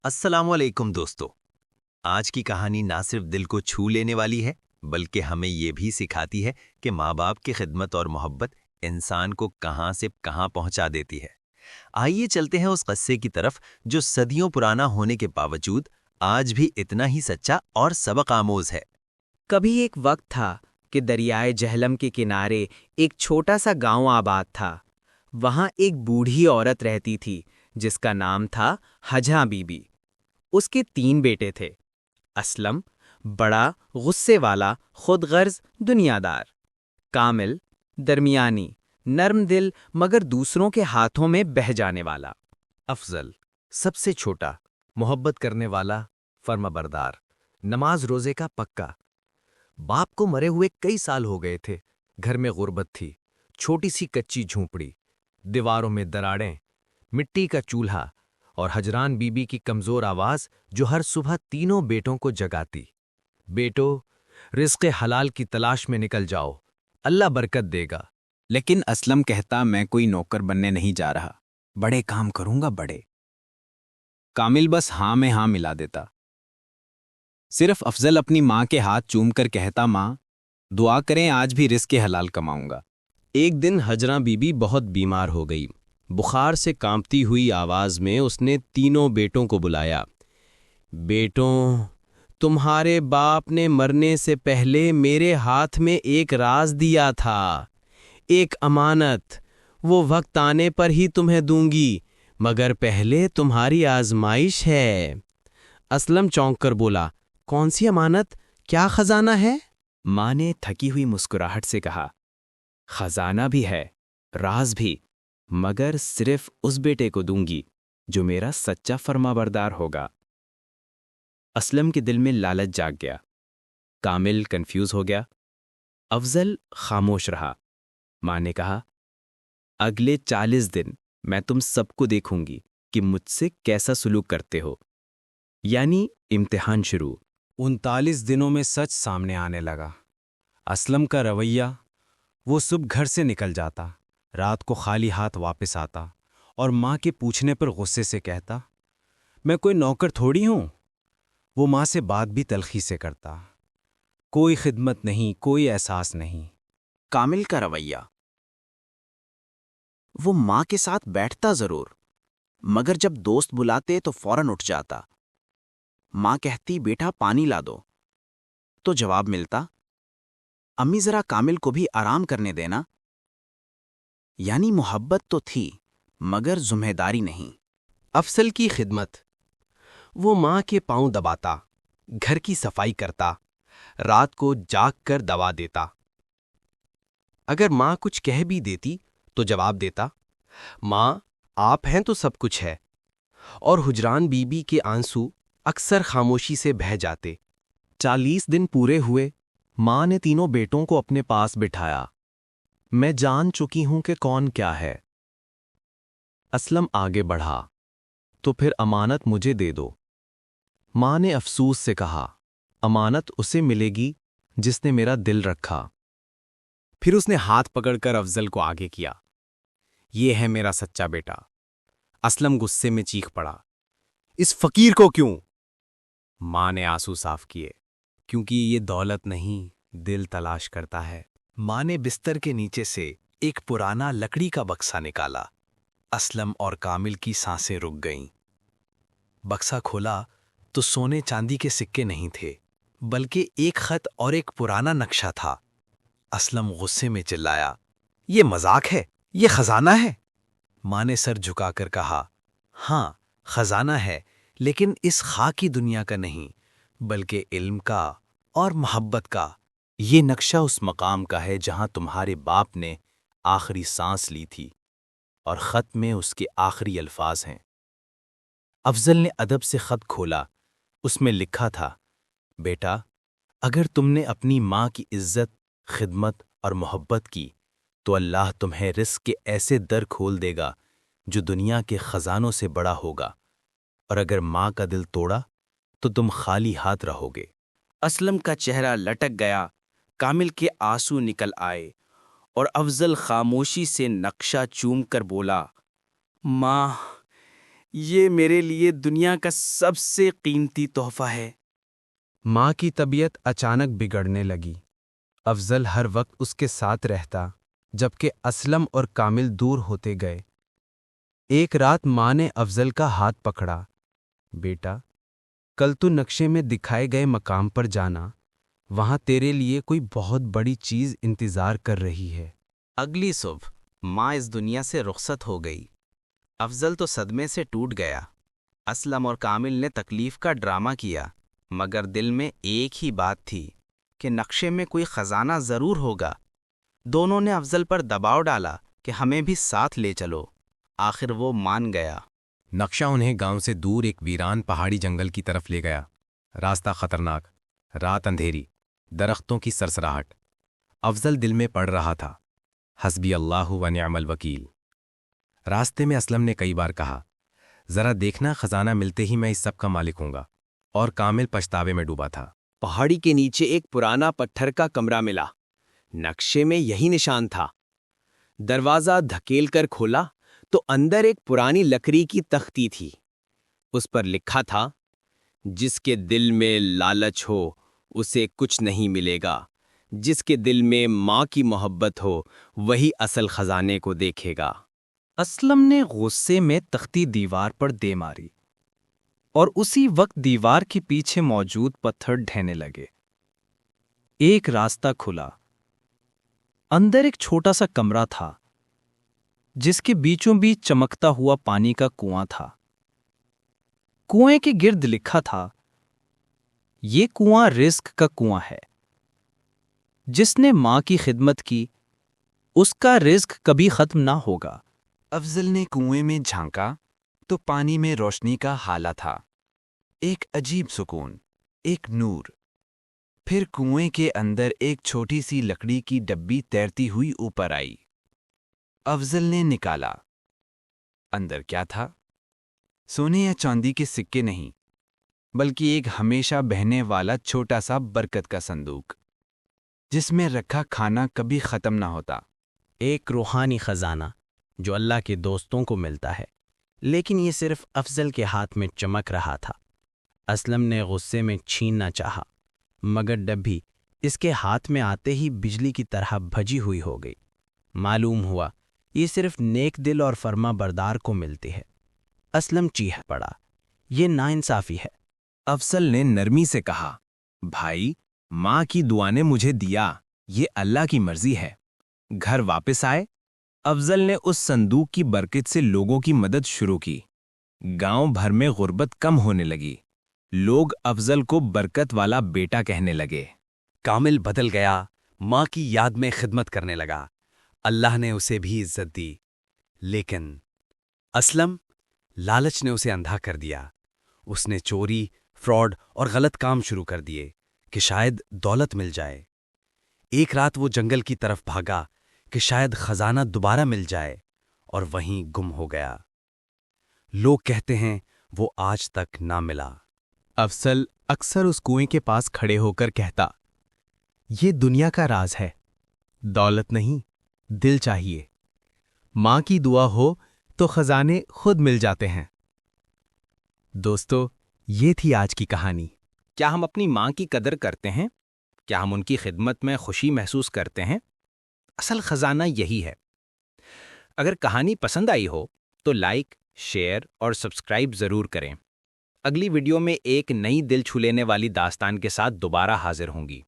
السلام علیکم دوستو، آج کی کہانی نہ صرف دل کو چھو لینے والی ہے بلکہ ہمیں یہ بھی سکھاتی ہے کہ ماں باپ کی خدمت اور محبت انسان کو کہاں سے کہاں پہنچا دیتی ہے۔ آئیے چلتے ہیں اس قصے کی طرف جو صدیوں پرانا ہونے کے باوجود آج بھی اتنا ہی سچا اور سبق آموز ہے۔ کبھی ایک وقت تھا کہ دریائے جہلم کے کنارے ایک چھوٹا سا گاؤں آباد تھا۔ وہاں ایک بوڑھی عورت رہتی تھی جس کا نام تھا ہجاں بی بی۔ اس کے 3 بیٹے تھے، اسلم بڑا، غصے والا، خود غرض، دنیا دار، کامل درمیانی، نرم دل مگر دوسروں کے ہاتھوں میں بہہ جانے والا، افضل سب سے چھوٹا، محبت کرنے والا، فرما بردار، نماز روزے کا پکا۔ باپ کو مرے ہوئے کئی سال ہو گئے تھے۔ گھر میں غربت تھی، چھوٹی سی کچی جھونپڑی، دیواروں میں دراڑیں، مٹی کا چولہا اور ہجران بی بی کی کمزور آواز جو ہر صبح تینوں بیٹوں کو جگاتی۔ بیٹو، رزق حلال کی تلاش میں نکل جاؤ، اللہ برکت دے گا۔ لیکن اسلم کہتا میں کوئی نوکر بننے نہیں جا رہا، بڑے کام کروں گا بڑے۔ کامل بس ہاں میں ہاں ملا دیتا۔ صرف افضل اپنی ماں کے ہاتھ چوم کر کہتا ماں دعا کریں آج بھی رزق حلال کماؤں گا۔ ایک دن ہجراں بی بی بہت بیمار ہو گئی۔ بخار سے کانپتی ہوئی آواز میں اس نے تینوں بیٹوں کو بلایا۔ بیٹوں، تمہارے باپ نے مرنے سے پہلے میرے ہاتھ میں ایک راز دیا تھا، ایک امانت۔ وہ وقت آنے پر ہی تمہیں دوں گی، مگر پہلے تمہاری آزمائش ہے۔ اسلم چونک کر بولا، کون سی امانت؟ کیا خزانہ ہے؟ ماں نے تھکی ہوئی مسکراہٹ سے کہا، خزانہ بھی ہے، راز بھی، مگر صرف اس بیٹے کو دوں گی جو میرا سچا فرما بردار ہوگا۔ اسلم کے دل میں لالچ جاگ گیا، کامل کنفیوز ہو گیا، افضل خاموش رہا۔ ماں نے کہا، اگلے 40 دن میں تم سب کو دیکھوں گی کہ مجھ سے کیسا سلوک کرتے ہو، یعنی امتحان شروع۔ 39 دنوں میں سچ سامنے آنے لگا۔ اسلم کا رویہ، وہ صبح گھر سے نکل جاتا، رات کو خالی ہاتھ واپس آتا اور ماں کے پوچھنے پر غصے سے کہتا، میں کوئی نوکر تھوڑی ہوں۔ وہ ماں سے بات بھی تلخی سے کرتا، کوئی خدمت نہیں، کوئی احساس نہیں۔ کامل کا رویہ، وہ ماں کے ساتھ بیٹھتا ضرور، مگر جب دوست بلاتے تو فوراً اٹھ جاتا۔ ماں کہتی بیٹا پانی لا دو، تو جواب ملتا، امی ذرا کامل کو بھی آرام کرنے دینا۔ یعنی محبت تو تھی مگر ذمہ داری نہیں۔ افضل کی خدمت، وہ ماں کے پاؤں دباتا، گھر کی صفائی کرتا، رات کو جاگ کر دوا دیتا۔ اگر ماں کچھ کہہ بھی دیتی تو جواب دیتا، ماں آپ ہیں تو سب کچھ ہے۔ اور ہجران بی بی کے آنسو اکثر خاموشی سے بہہ جاتے۔ 40 دن پورے ہوئے، ماں نے تینوں بیٹوں کو اپنے پاس بٹھایا۔ میں جان چکی ہوں کہ کون کیا ہے۔ اسلم آگے بڑھا، تو پھر امانت مجھے دے دو۔ ماں نے افسوس سے کہا، امانت اسے ملے گی جس نے میرا دل رکھا۔ پھر اس نے ہاتھ پکڑ کر افضل کو آگے کیا، یہ ہے میرا سچا بیٹا۔ اسلم غصے میں چیخ پڑا، اس فقیر کو کیوں؟ ماں نے آنسو صاف کیے، کیونکہ یہ دولت نہیں، دل تلاش کرتا ہے۔ ماں نے بستر کے نیچے سے ایک پرانا لکڑی کا بکسا نکالا۔ اسلم اور کامل کی سانسیں رک گئیں۔ بکسا کھولا تو سونے چاندی کے سکے نہیں تھے، بلکہ ایک خط اور ایک پرانا نقشہ تھا۔ اسلم غصے میں چلایا، یہ مذاق ہے، یہ خزانہ ہے۔ ماں نے سر جھکا کر کہا، ہاں خزانہ ہے، لیکن اس خاکی دنیا کا نہیں، بلکہ علم کا اور محبت کا۔ یہ نقشہ اس مقام کا ہے جہاں تمہارے باپ نے آخری سانس لی تھی، اور خط میں اس کے آخری الفاظ ہیں۔ افضل نے ادب سے خط کھولا، اس میں لکھا تھا، بیٹا اگر تم نے اپنی ماں کی عزت، خدمت اور محبت کی تو اللہ تمہیں رزق کے ایسے در کھول دے گا جو دنیا کے خزانوں سے بڑا ہوگا، اور اگر ماں کا دل توڑا تو تم خالی ہاتھ رہو گے۔ اسلم کا چہرہ لٹک گیا، کامل کے آنسو نکل آئے، اور افضل خاموشی سے نقشہ چوم کر بولا، ماں یہ میرے لیے دنیا کا سب سے قیمتی تحفہ ہے۔ ماں کی طبیعت اچانک بگڑنے لگی۔ افضل ہر وقت اس کے ساتھ رہتا، جبکہ اسلم اور کامل دور ہوتے گئے۔ ایک رات ماں نے افضل کا ہاتھ پکڑا۔ بیٹا، کل تو نقشے میں دکھائے گئے مقام پر جانا، وہاں تیرے لیے کوئی بہت بڑی چیز انتظار کر رہی ہے۔ اگلی صبح ماں اس دنیا سے رخصت ہو گئی۔ افضل تو صدمے سے ٹوٹ گیا۔ اسلم اور کامل نے تکلیف کا ڈرامہ کیا، مگر دل میں ایک ہی بات تھی کہ نقشے میں کوئی خزانہ ضرور ہوگا۔ دونوں نے افضل پر دباؤ ڈالا کہ ہمیں بھی ساتھ لے چلو۔ آخر وہ مان گیا۔ نقشہ انہیں گاؤں سے دور ایک ویران پہاڑی جنگل کی طرف لے گیا۔ راستہ خطرناک، رات اندھیری، درختوں کی سرسراہٹ۔ افضل دل میں پڑ رہا تھا، حسبی اللہ و نعم الوکیل۔ راستے میں اسلم نے کئی بار کہا، ذرا دیکھنا، خزانہ ملتے ہی میں اس سب کا مالک ہوں گا، اور کامل پچھتاوے میں ڈوبا تھا۔ پہاڑی کے نیچے ایک پرانا پتھر کا کمرہ ملا۔ نقشے میں یہی نشان تھا۔ دروازہ دھکیل کر کھولا تو اندر ایک پرانی لکڑی کی تختی تھی۔ اس پر لکھا تھا، جس کے دل میں لالچ ہو اسے کچھ نہیں ملے گا، جس کے دل میں ماں کی محبت ہو وہی اصل خزانے کو دیکھے گا۔ اسلم نے غصے میں تختی دیوار پر دے ماری، اور اسی وقت دیوار کے پیچھے موجود پتھر ڈھہنے لگے۔ ایک راستہ کھلا۔ اندر ایک چھوٹا سا کمرہ تھا، جس کے بیچوں بیچ چمکتا ہوا پانی کا کنواں تھا۔ کنویں کے گرد لکھا تھا، یہ کنواں رزق کا کنواں ہے۔ جس نے ماں کی خدمت کی، اس کا رزق کبھی ختم نہ ہوگا۔ افضل نے کنویں میں جھانکا تو پانی میں روشنی کا ہالہ تھا، ایک عجیب سکون، ایک نور۔ پھر کنویں کے اندر ایک چھوٹی سی لکڑی کی ڈبی تیرتی ہوئی اوپر آئی۔ افضل نے نکالا۔ اندر کیا تھا؟ سونے یا چاندی کے سکے نہیں، بلکہ ایک ہمیشہ بہنے والا چھوٹا سا برکت کا صندوق، جس میں رکھا کھانا کبھی ختم نہ ہوتا۔ ایک روحانی خزانہ جو اللہ کے دوستوں کو ملتا ہے، لیکن یہ صرف افضل کے ہاتھ میں چمک رہا تھا۔ اسلم نے غصے میں چھیننا چاہا، مگر ڈبی اس کے ہاتھ میں آتے ہی بجلی کی طرح بھجی ہوئی ہو گئی۔ معلوم ہوا یہ صرف نیک دل اور فرما بردار کو ملتی ہے۔ اسلم چیخ پڑا، یہ ناانصافی ہے۔ افضل نے نرمی سے کہا، بھائی، ماں کی دعا نے مجھے دیا، یہ اللہ کی مرضی ہے۔ گھر واپس آئے، افضل نے اس صندوق کی برکت سے لوگوں کی مدد شروع کی۔ گاؤں بھر میں غربت کم ہونے لگی۔ لوگ افضل کو برکت والا بیٹا کہنے لگے۔ کامل بدل گیا، ماں کی یاد میں خدمت کرنے لگا۔ اللہ نے اسے بھی عزت دی، لیکن اسلم، لالچ نے اسے اندھا کر دیا۔ اس نے چوری، فراڈ اور غلط کام شروع کر دیے کہ شاید دولت مل جائے۔ ایک رات وہ جنگل کی طرف بھاگا کہ شاید خزانہ دوبارہ مل جائے، اور وہیں گم ہو گیا۔ لوگ کہتے ہیں وہ آج تک نہ ملا۔ افضل اکثر اس کنویں کے پاس کھڑے ہو کر کہتا، یہ دنیا کا راز ہے، دولت نہیں، دل چاہیے۔ ماں کی دعا ہو تو خزانے خود مل جاتے ہیں۔ دوستو، یہ تھی آج کی کہانی۔ کیا ہم اپنی ماں کی قدر کرتے ہیں؟ کیا ہم ان کی خدمت میں خوشی محسوس کرتے ہیں؟ اصل خزانہ یہی ہے۔ اگر کہانی پسند آئی ہو تو لائک، شیئر اور سبسکرائب ضرور کریں۔ اگلی ویڈیو میں ایک نئی دل چھو لینے والی داستان کے ساتھ دوبارہ حاضر ہوں گی۔